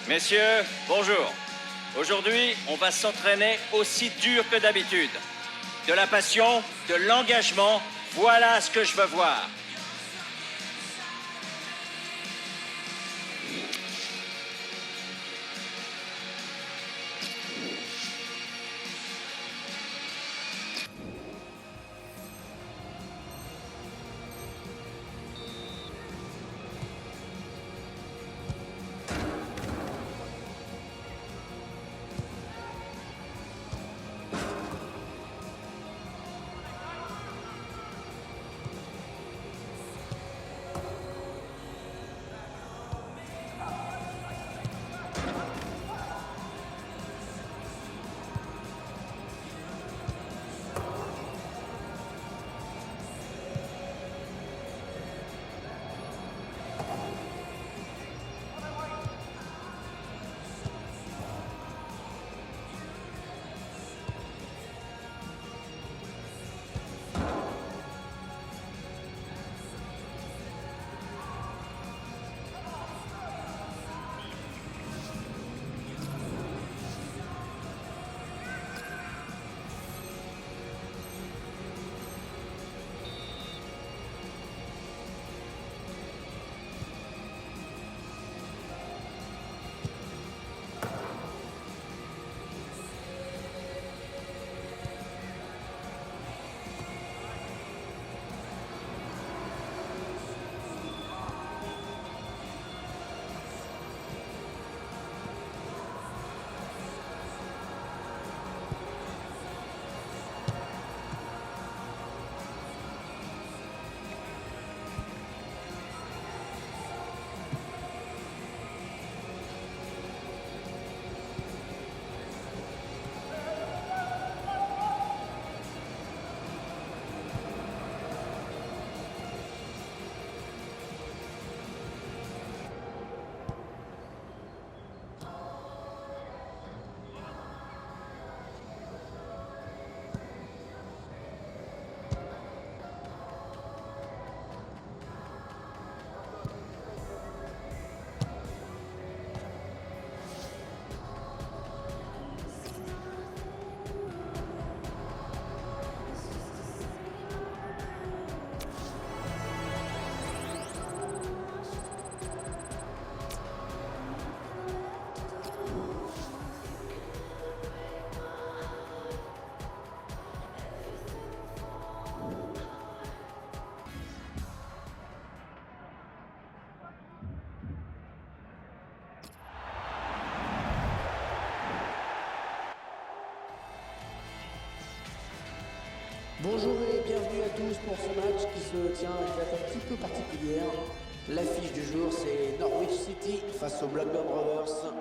Messieurs, bonjour. Aujourd'hui, on va s'entraîner aussi dur que d'habitude. De la passion, de l'engagement, voilà ce que je veux voir. Bonjour et bienvenue à tous pour ce match qui se tient à une date un petit peu particulière. L'affiche du jour, c'est Norwich City face aux Blackburn Rovers.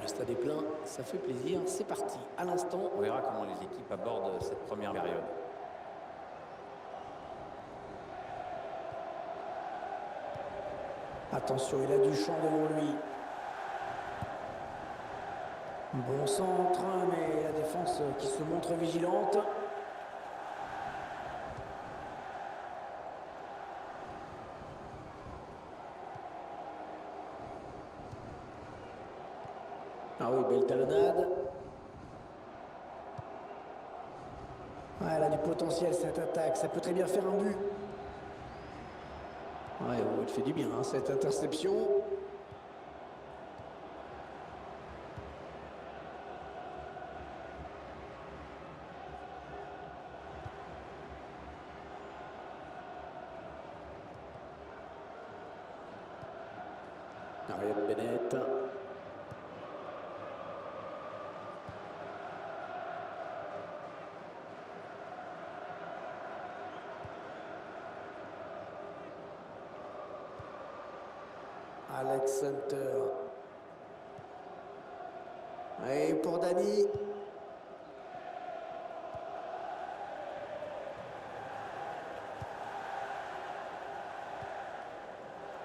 le stade est plein, ça fait plaisir. C'est parti. À l'instant, On verra comment les équipes abordent cette première période. attention, il a du champ devant lui. Bon centre, mais la défense qui se montre vigilante. Ah oui, belle talonnade. Ah, elle a du potentiel cette attaque, ça peut très bien faire un but. Ouais, oh, elle fait du bien cette interception. Ariane Bennett. Alex Hunter. Et pour Dani.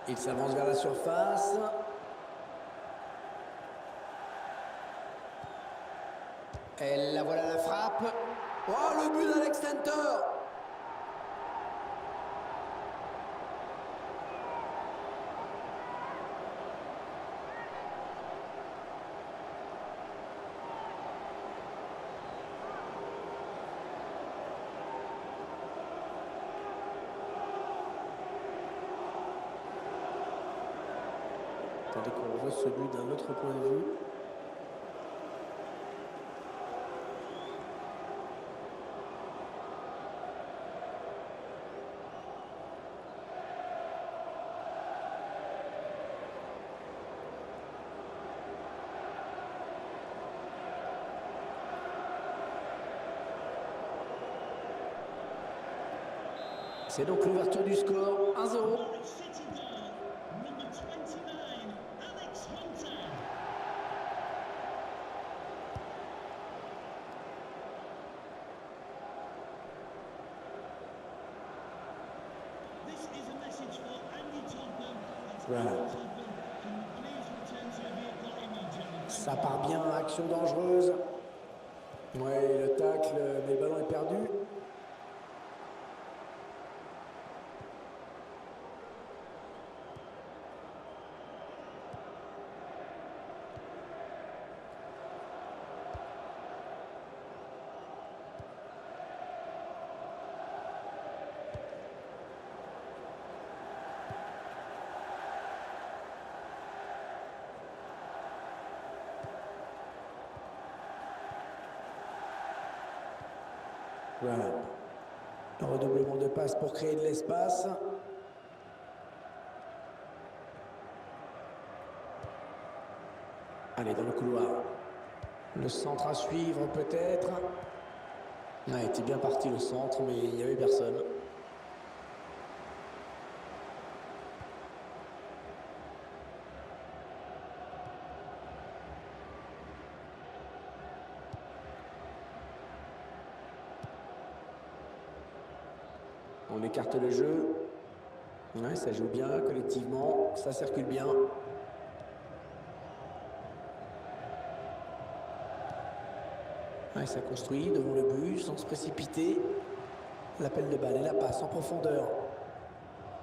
Il s'avance vers la surface. Et la voilà la frappe. Oh, le but d'Alex Hunter. Attendez qu'on voit ce but d'un autre point de vue. C'est donc l'ouverture du score, 1-0. Voilà. Ça part bien, action dangereuse. Ouais, le tacle, mais le ballon est perdu. Voilà. Un redoublement de passes pour créer de l'espace. Allez, dans le couloir. Le centre à suivre peut-être. Ah, il était bien parti le centre, mais il n'y avait personne. On écarte le jeu. Ouais, ça joue bien collectivement, ça circule bien. Ouais, ça construit devant le but sans se précipiter. L'appel de balle et la passe en profondeur.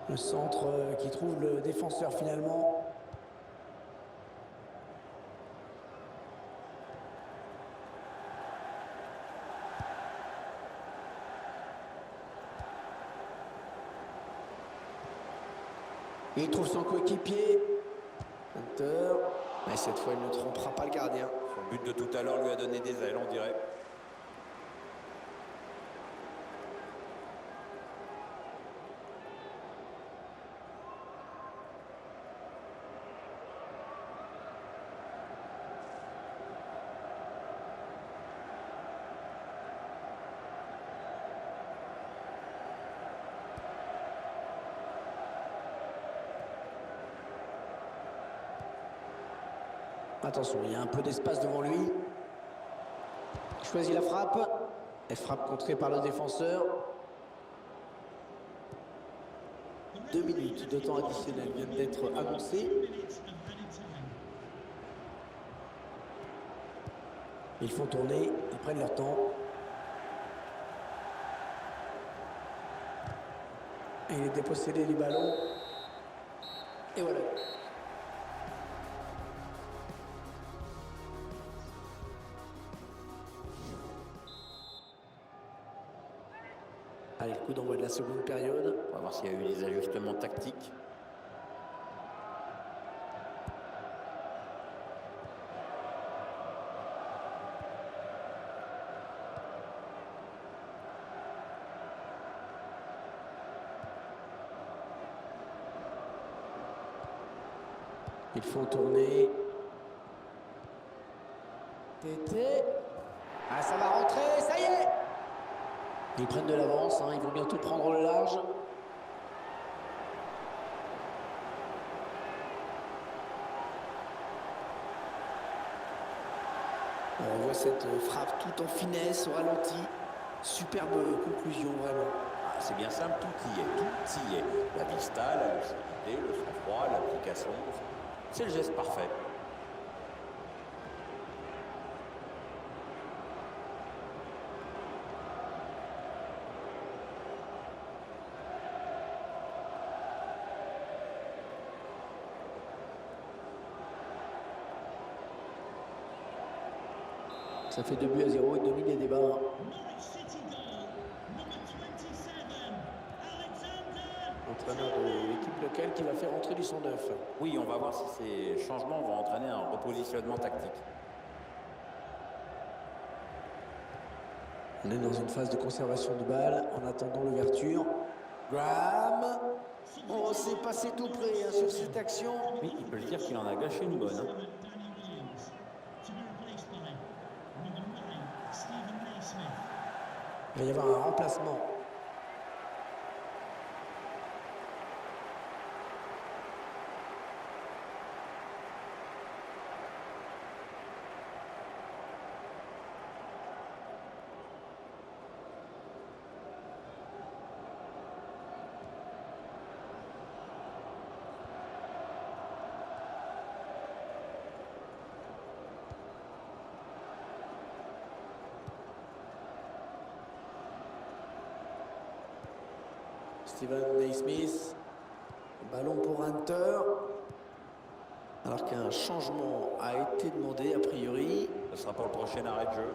Le centre qui trouve le défenseur finalement. Il trouve son coéquipier. Hunter. Et cette fois, il ne trompera pas le gardien. Son but de tout à l'heure lui a donné des ailes, on dirait. Attention, il y a un peu d'espace devant lui. Il choisit la frappe. Et frappe contrée par le défenseur. 2 minutes de temps additionnel viennent d'être annoncées. Ils font tourner, ils prennent leur temps. Et il est dépossédé du ballon. Et voilà. Allez, le coup d'envoi de la seconde période. On va voir s'il y a eu des ajustements tactiques. Ils font tourner. Tété. Ah, ça va rentrer, ça y est! Ils prennent de l'avance, hein, ils vont bientôt prendre le large. On voit cette frappe tout en finesse, au ralenti. Superbe conclusion, vraiment. Ah, c'est bien simple, tout y est, tout y est. La vista, la lucidité, le sang-froid, l'application. C'est le geste parfait. Ça fait 2-0 et domine les débats. Entraîneur de l'équipe locale qui va faire entrer du 109. Oui, on va voir si ces changements vont entraîner un repositionnement tactique. On est dans une phase de conservation de balle en attendant l'ouverture. Graham. Oh, c'est passé tout près hein, sur cette action. Oui, il peut le dire qu'il en a gâché une bonne. Hein. Il va y avoir un remplacement. Steven Naismith, ballon pour Hunter, alors qu'un changement a été demandé a priori. Ce sera pour le prochain arrêt de jeu.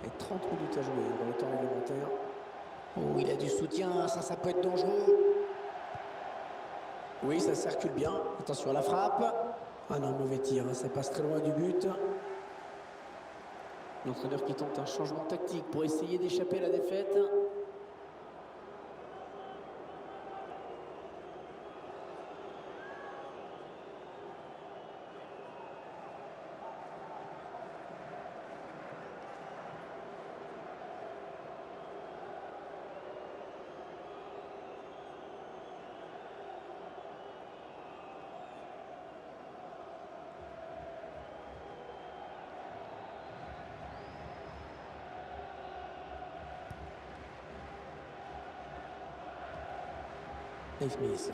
Et 30 minutes à jouer dans le temps réglementaire. Oh, il a du soutien, ça peut être dangereux. Oui, ça circule bien. Attention à la frappe. Ah non, mauvais tir, hein, ça passe très loin du but. L'entraîneur qui tente un changement tactique pour essayer d'échapper à la défaite. Naismith,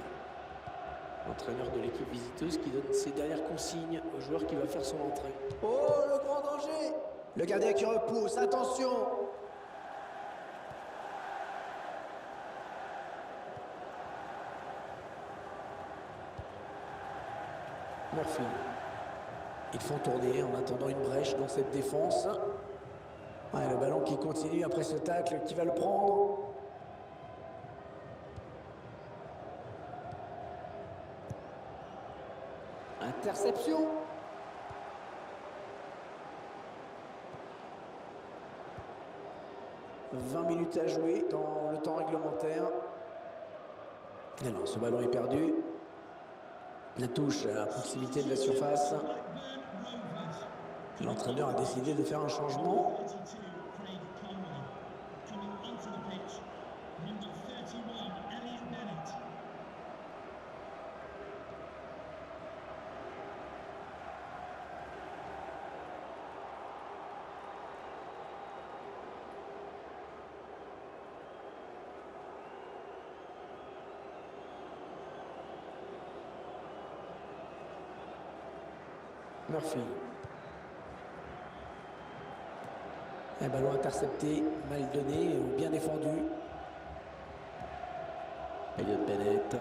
l'entraîneur de l'équipe visiteuse qui donne ses dernières consignes au joueur qui va faire son entrée. Oh, le grand danger! Le gardien qui repousse, attention! Murphy. Ils font tourner en attendant une brèche dans cette défense. Ouais, le ballon qui continue après ce tacle, qui va le prendre. Interception. « 20 minutes à jouer dans le temps réglementaire. » Alors, ce ballon est perdu. La touche à proximité de la surface. L'entraîneur a décidé de faire un changement. Murphy. Un ballon intercepté, mal donné ou bien défendu. Elliot Bennett.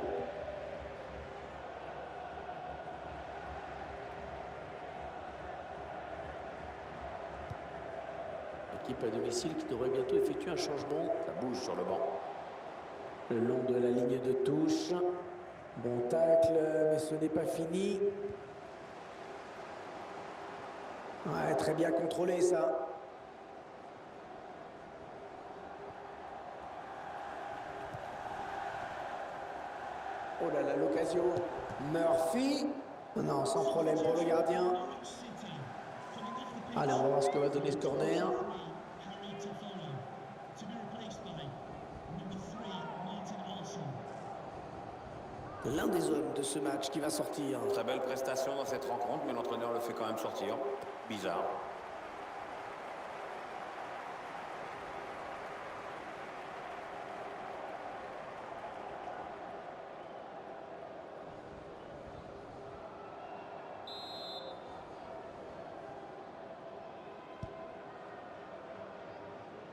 L'équipe à domicile qui devrait bientôt effectuer un changement. Ça bouge sur le banc. Le long de la ligne de touche. Bon tacle, mais ce n'est pas fini. Ouais, très bien contrôlé ça. Oh là là, l'occasion. Murphy. Non, sans problème pour le gardien. Allez, on va voir ce que va donner ce corner. L'un des hommes de ce match qui va sortir. Très belle prestation dans cette rencontre, mais l'entraîneur le fait quand même sortir. Bizarre.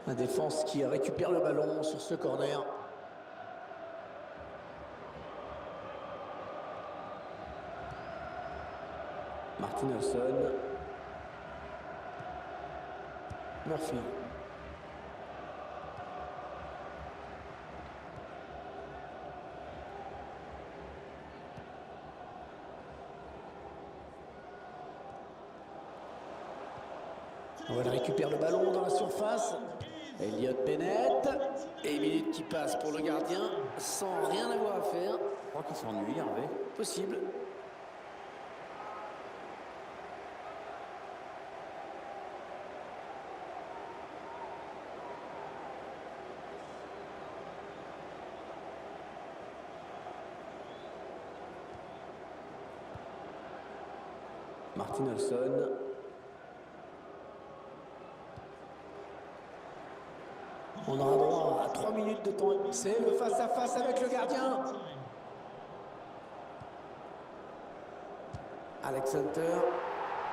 La défense qui récupère le ballon sur ce corner. Martin Olsson. Murphy. On récupère le ballon dans la surface. Elliot Bennett. Et une minute qui passe pour le gardien sans rien avoir à faire. Je crois qu'il s'ennuie, Hervé. Possible. Martin Olsson. On aura droit à 3 minutes de temps. C'est le face-à-face avec le gardien. Alex Hunter.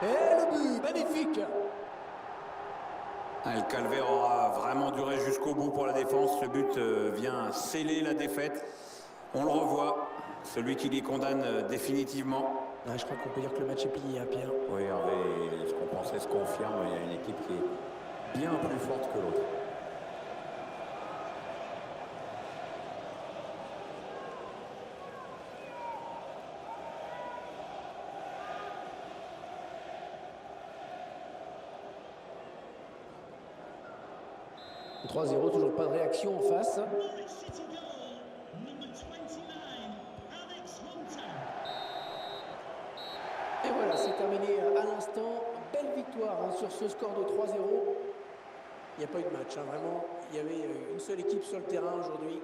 Et le but, magnifique. Le calvaire aura vraiment duré jusqu'au bout pour la défense. Ce but vient sceller la défaite. On le revoit. Celui qui les condamne définitivement. Ouais, je crois qu'on peut dire que le match est plié, hein, Pierre. Oui, Hervé, ce qu'on pensait se confirme. Il y a une équipe qui est bien plus forte que l'autre. « 3-0, toujours pas de réaction en face. Et voilà, c'est terminé à l'instant. Belle victoire hein, sur ce score de 3-0. Il n'y a pas eu de match, hein, vraiment. Il y avait une seule équipe sur le terrain aujourd'hui.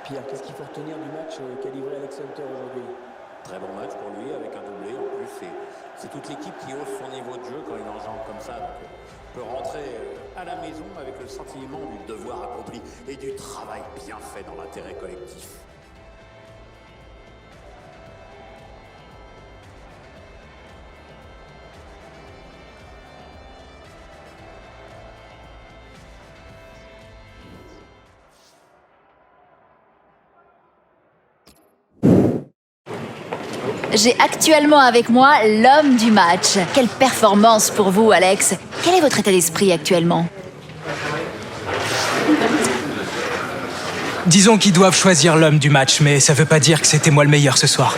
Pierre, qu'est-ce qu'il faut retenir du match qu'a livré Alex Hunter aujourd'hui? Très bon match pour lui avec un doublé. En plus, c'est toute l'équipe qui hausse son niveau de jeu quand il engendre comme ça. Donc, peut rentrer à la maison avec le sentiment du devoir accompli et du travail bien fait dans l'intérêt collectif. J'ai actuellement avec moi l'homme du match. Quelle performance pour vous, Alex. Quel est votre état d'esprit actuellement? Disons qu'ils doivent choisir l'homme du match, mais ça veut pas dire que c'était moi le meilleur ce soir.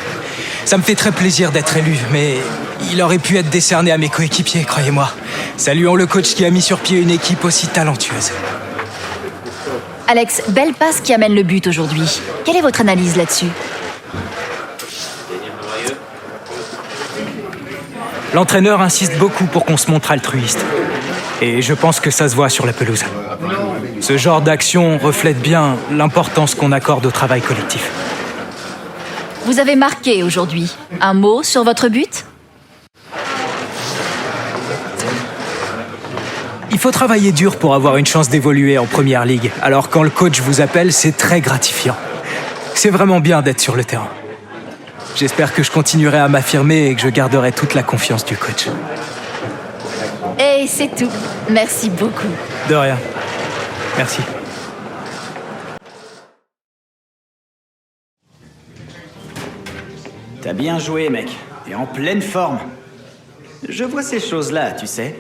Ça me fait très plaisir d'être élu, mais il aurait pu être décerné à mes coéquipiers, croyez-moi. Saluons le coach qui a mis sur pied une équipe aussi talentueuse. Alex, belle passe qui amène le but aujourd'hui. Quelle est votre analyse là-dessus? L'entraîneur insiste beaucoup pour qu'on se montre altruiste. Et je pense que ça se voit sur la pelouse. Ce genre d'action reflète bien l'importance qu'on accorde au travail collectif. Vous avez marqué aujourd'hui. Un mot sur votre but? faut travailler dur pour avoir une chance d'évoluer en première ligue. Alors quand le coach vous appelle, c'est très gratifiant. C'est vraiment bien d'être sur le terrain. J'espère que je continuerai à m'affirmer et que je garderai toute la confiance du coach. Et c'est tout. Merci beaucoup. De rien. Merci. T'as bien joué, mec. T'es en pleine forme. Je vois ces choses-là, tu sais.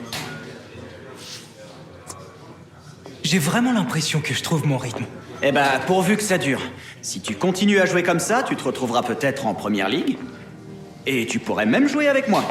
J'ai vraiment l'impression que je trouve mon rythme. Eh ben, pourvu que ça dure. Si tu continues à jouer comme ça, tu te retrouveras peut-être en première ligue. Et tu pourrais même jouer avec moi.